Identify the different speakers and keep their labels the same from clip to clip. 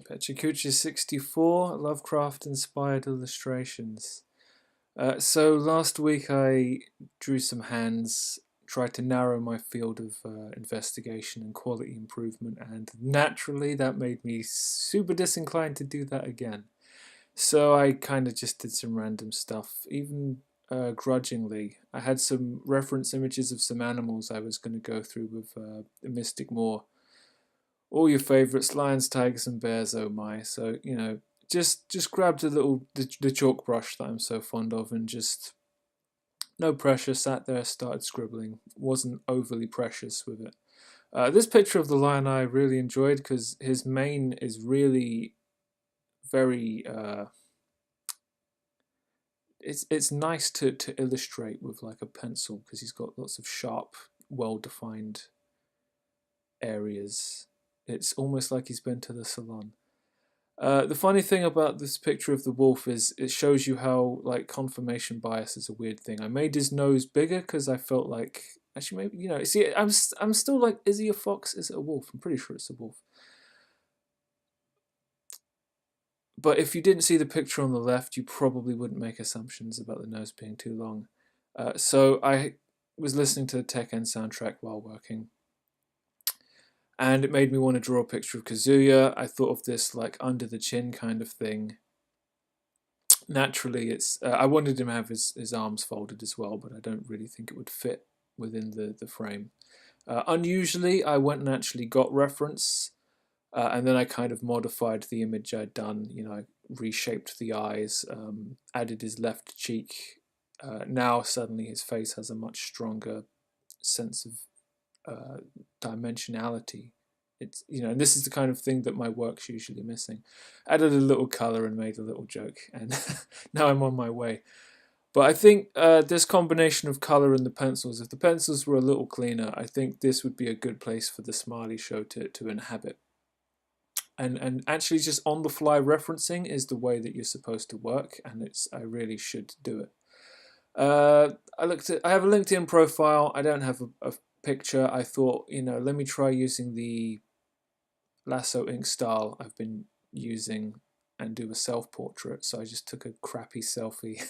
Speaker 1: Pecha Kucha 64, Lovecraft inspired illustrations. So last week I drew some hands, tried to narrow my field of investigation and quality improvement, and naturally that made me super disinclined to do that again. So I kind of just did some random stuff, even grudgingly. I had some reference images of some animals I was going to go through with the Mystic Moor. All your favourites, lions, tigers, and bears. Oh my! So just grabbed a little the chalk brush that I'm so fond of, and just no pressure. Sat there, started scribbling. Wasn't overly precious with it. This picture of the lion I really enjoyed because his mane is really very. It's nice to illustrate with like a pencil because he's got lots of sharp, well-defined areas. It's almost like he's been to the salon. The funny thing about this picture of the wolf is it shows you how like confirmation bias is a weird thing. I made his nose bigger because I felt like actually maybe see I'm still like, is he a fox? Is it a wolf? I'm pretty sure it's a wolf. But if you didn't see the picture on the left, you probably wouldn't make assumptions about the nose being too long. So I was listening to the Tekken soundtrack while working, and it made me want to draw a picture of Kazuya. I thought of this like under the chin kind of thing. Naturally, it's I wanted him to have his arms folded as well, but I don't really think it would fit within the frame. Unusually, I went and actually got reference, and then I kind of modified the image I'd done. I reshaped the eyes, added his left cheek. Now suddenly his face has a much stronger sense of dimensionality. It's and this is the kind of thing that my work's usually missing. Added a little color and made a little joke, and now I'm on my way. But I think this combination of color and the pencils, if the pencils were a little cleaner, I think this would be a good place for the Smiley Show to inhabit. And actually just on the fly referencing is the way that you're supposed to work, and I really should do it. I have a LinkedIn profile. I don't have a picture. I thought, let me try using the lasso ink style I've been using and do a self-portrait. So I just took a crappy selfie.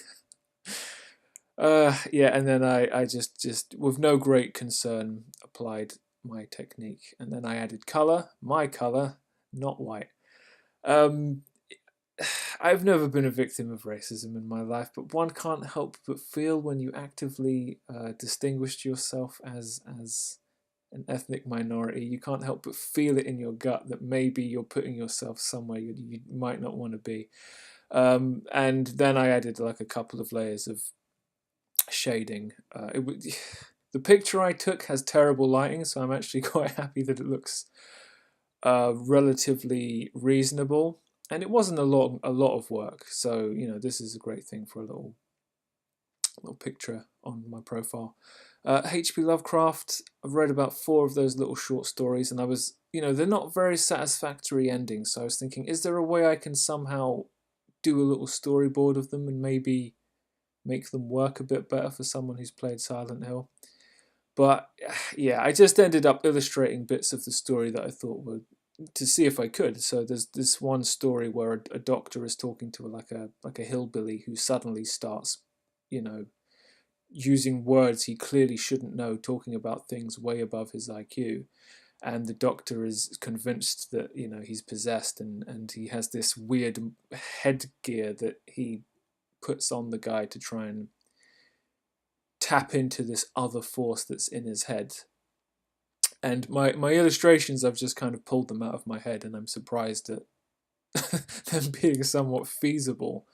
Speaker 1: Yeah, and then I just with no great concern applied my technique, and then I added color, my color, not white. I've never been a victim of racism in my life, but one can't help but feel when you actively distinguished yourself as an ethnic minority, you can't help but feel it in your gut that maybe you're putting yourself somewhere you might not want to be. And then I added like a couple of layers of shading. The picture I took has terrible lighting, so I'm actually quite happy that it looks relatively reasonable. And it wasn't a lot of work, so this is a great thing for a little picture on my profile. H.P. Lovecraft, I've read about 4 of those little short stories, and I was, they're not very satisfactory endings, so I was thinking, is there a way I can somehow do a little storyboard of them and maybe make them work a bit better for someone who's played Silent Hill? But yeah, I just ended up illustrating bits of the story that I thought were to see if I could. So there's this one story where a doctor is talking to like a hillbilly who suddenly starts, using words he clearly shouldn't know, talking about things way above his IQ. And the doctor is convinced that he's possessed, and he has this weird headgear that he puts on the guy to try and tap into this other force that's in his head. And my illustrations, I've just kind of pulled them out of my head, and I'm surprised at them being somewhat feasible.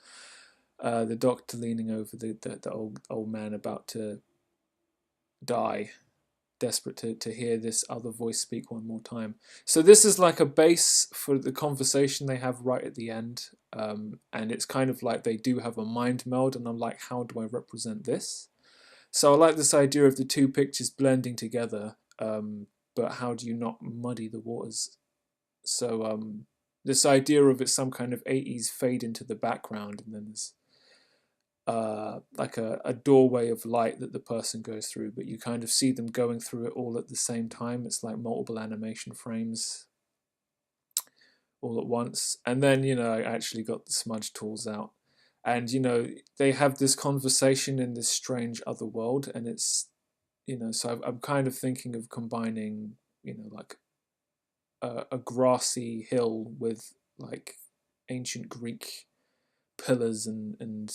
Speaker 1: The doctor leaning over the old man about to die, desperate to hear this other voice speak one more time. So this is like a base for the conversation they have right at the end, and it's kind of like they do have a mind meld, and I'm like, how do I represent this? So I like this idea of the 2 pictures blending together, but how do you not muddy the waters? So this idea of it's some kind of 80s fade into the background, and then there's like a doorway of light that the person goes through, but you kind of see them going through it all at the same time. It's like multiple animation frames. all at once. And then, I actually got the smudge tools out. And, they have this conversation in this strange other world. And it's, so I'm kind of thinking of combining, like a grassy hill with like ancient Greek pillars and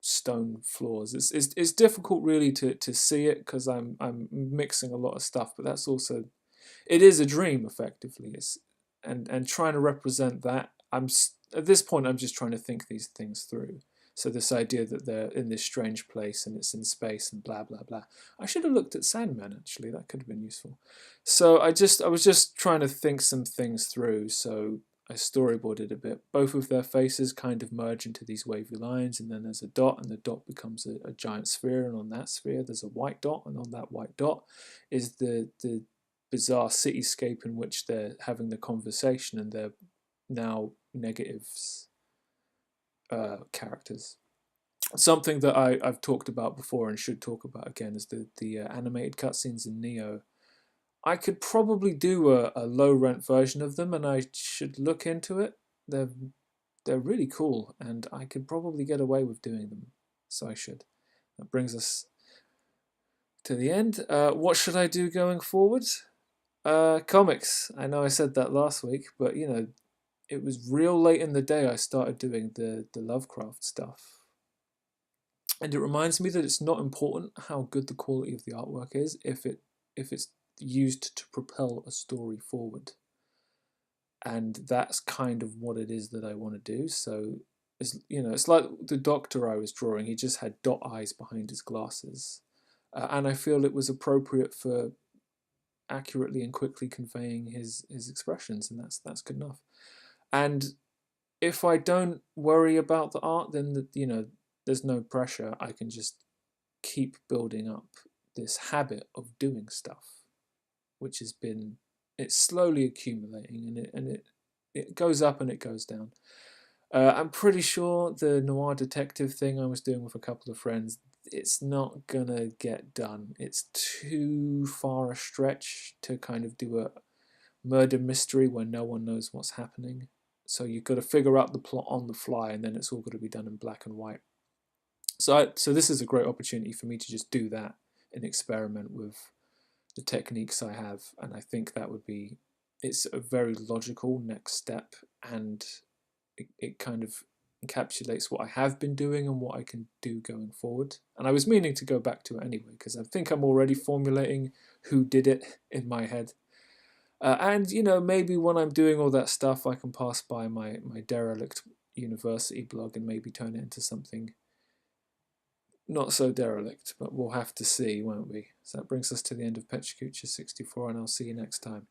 Speaker 1: stone floors. It's difficult really to see it because I'm mixing a lot of stuff, but that's also it is a dream effectively. It's and trying to represent that. At this point I'm just trying to think these things through. So this idea that they're in this strange place and it's in space and blah blah blah. I should have looked at Sandman actually. That could have been useful. So I was just trying to think some things through. So I storyboarded a bit. Both of their faces kind of merge into these wavy lines, and then there's a dot, and the dot becomes a giant sphere, and on that sphere there's a white dot, and on that white dot is the bizarre cityscape in which they're having the conversation, and they're now negatives characters. Something that I've talked about before and should talk about again is the animated cutscenes in Neo. I could probably do a low rent version of them, and I should look into it. They're they're really cool, and I could probably get away with doing them, so I should. That brings us to the end. What should I do going forward? Comics. I know I said that last week, but it was real late in the day I started doing the Lovecraft stuff. And it reminds me that it's not important how good the quality of the artwork is if it's used to propel a story forward. And that's kind of what it is that I want to do. So it's like the Doctor I was drawing. He just had dot eyes behind his glasses, and I feel it was appropriate for accurately and quickly conveying his expressions, and that's good enough. And if I don't worry about the art, then there's no pressure. I can just keep building up this habit of doing stuff, which it's slowly accumulating, and it goes up and it goes down. I'm pretty sure the noir detective thing I was doing with a couple of friends, it's not gonna get done. It's too far a stretch to kind of do a murder mystery where no one knows what's happening. So you've got to figure out the plot on the fly, and then it's all got to be done in black and white. So this is a great opportunity for me to just do that and experiment with the techniques I have, and I think it's a very logical next step, and it kind of encapsulates what I have been doing and what I can do going forward. And I was meaning to go back to it anyway, because I think I'm already formulating who did it in my head. And maybe when I'm doing all that stuff, I can pass by my derelict university blog and maybe turn it into something not so derelict, but we'll have to see, won't we? So that brings us to the end of Pecha Kucha 64, and I'll see you next time.